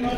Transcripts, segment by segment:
We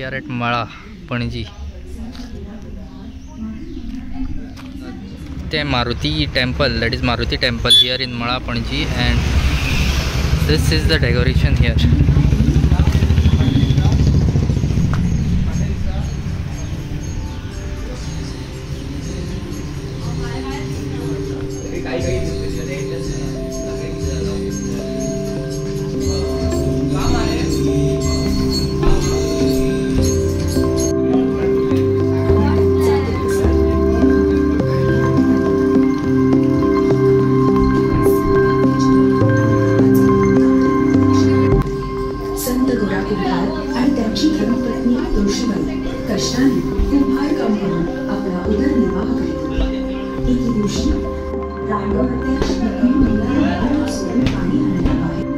are at Mala, Panaji. The Maruti temple, that is Maruti temple here in Mala, Panaji, and this is the decoration here. आणि त्यांची धर्मपत्नी तुळशीबाई कष्टाने कुंभार काम करून आपला उदरनिर्वाह करीत होती. एके दिवशी रांगवत्याची पत्नी मुलाला सोडून पाणी आणायला बाहेर.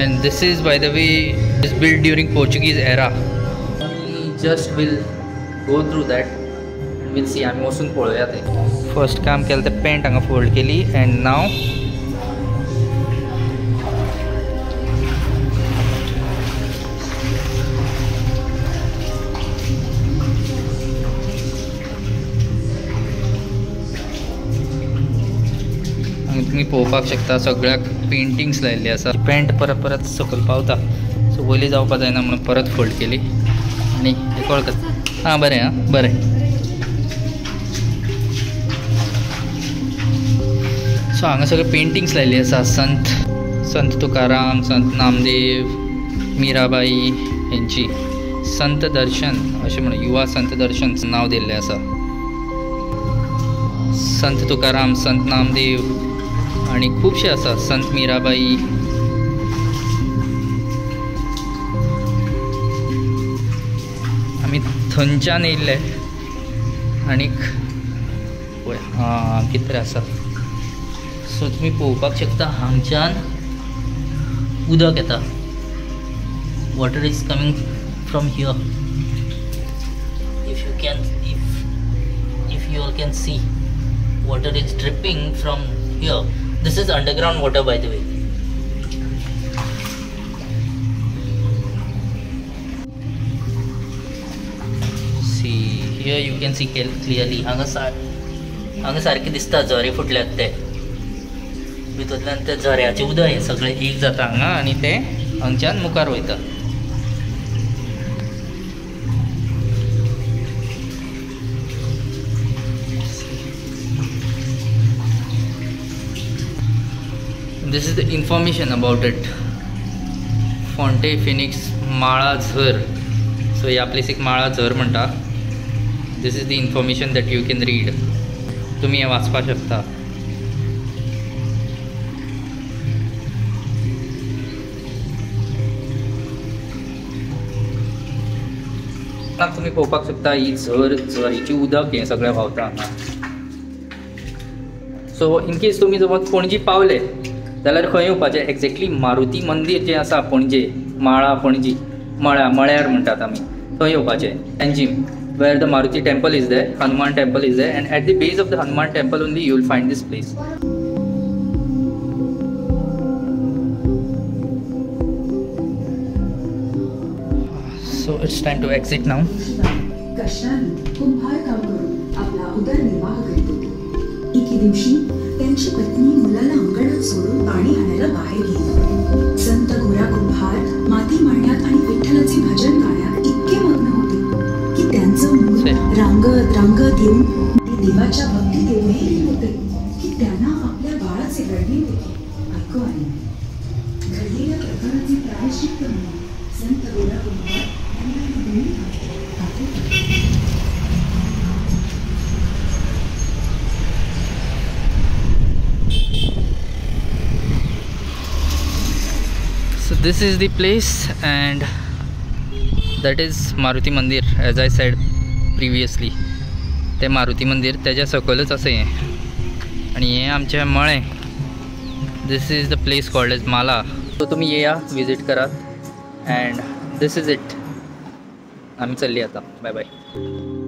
And this is, by the way, is built during Portuguese era. We just will go through that and we'll see. आम्ही वसून पळूया ते. First काम केलं ते पेंट हांगा फोल्ड केली and now तुम्ही पळोवपाक शकता सगळ्याक पेंटिंग्स लायिल्ली आसा. पेंट परत परत सकयल पावता, सो वयली जावपा जायना म्हणून परत फोल्ड केली आनी एक वळख. हां बरें, हां बरें. सो हांगा सगळे पेंटिंग्स लायिल्ली आसा. संत तुकाराम, संत नामदेव, मिराबाई हेंची. संत दर्शन अशें म्हणून युवा संत दर्शन नांव दिल्लें आसा. संत तुकाराम, संत नामदेव आणि खूपशे आसा. संत मीराबाई. आमी थंयच्यान येयल्ले आनीक पळय हां कितें तरी आसा. सो तुमी पळोवपाक शकता हांगच्यान उदक येता. Water is coming from here. if you all can see, water is dripping from here. This is underground water, by the way. See, here you can see clearly. हांगा सारखे दिसता झरे फुटल्यात ते. भितरल्यान ते झऱ्याचे उदक हे सगळे एक जाता हांगा आनी ते हांगच्यान मुखार वयता. This is the information about it. Fonte Phoenix Mala Zhar. So ह्या प्लेसीक माळा झर म्हणटा. This is the information that you can read. तुम्ही हे वाचपाक शकता. तुम्ही पळोवपाक शकता ही झरीची उदक हे सगळें व्हांवता हांगा. सो इन केस तुम्ही समज पणजी पावले जाल्यार खंय येवपाचें. एक्झॅक्टली मारुती मंदिर जें आसा पणजे, माळा पणजी, मळ्यार म्हणटात आमी, थंय येवपाचें. एंजीम where the Maruti temple is there, Hanuman temple is there, and at the base of the Hanuman temple only you will find this place. So it's time to exit now. कष्टाने कुंभार काम करून आपला उदरनिर्वाह करीत होती. एके दिवशी त्यांची पत्नी मुलाला अंगणात सोडून पाणी आणायला बाहेर गेली. संत गोरा कुंभार माती मांडण्यात आणि विठ्ठलाचे भजन गाण्यात इतके मग्न होते की त्यांचं मूल रांगत रांगत येऊन ते देवाच्या भक्तीत एवढे होते की त्यांना आपल्या बाळाचे रडणे देखील ऐकू आले. घडलेल्या प्रकाराचे प्रायश्चित्त म्हणून संत गोरा कुंभार यांना हे दोन्ही हात पाठवले. So this is the place and that is Maruti Mandir, as I said previously. ते मारुती मंदिर त्याच्या सकलच असं हे आणि हे आमचे मळे. This is the place called as Mala. So तुम्ही येया, विजिट करा अँड दिस इज इट. आम्ही चालली आता. Bye bye.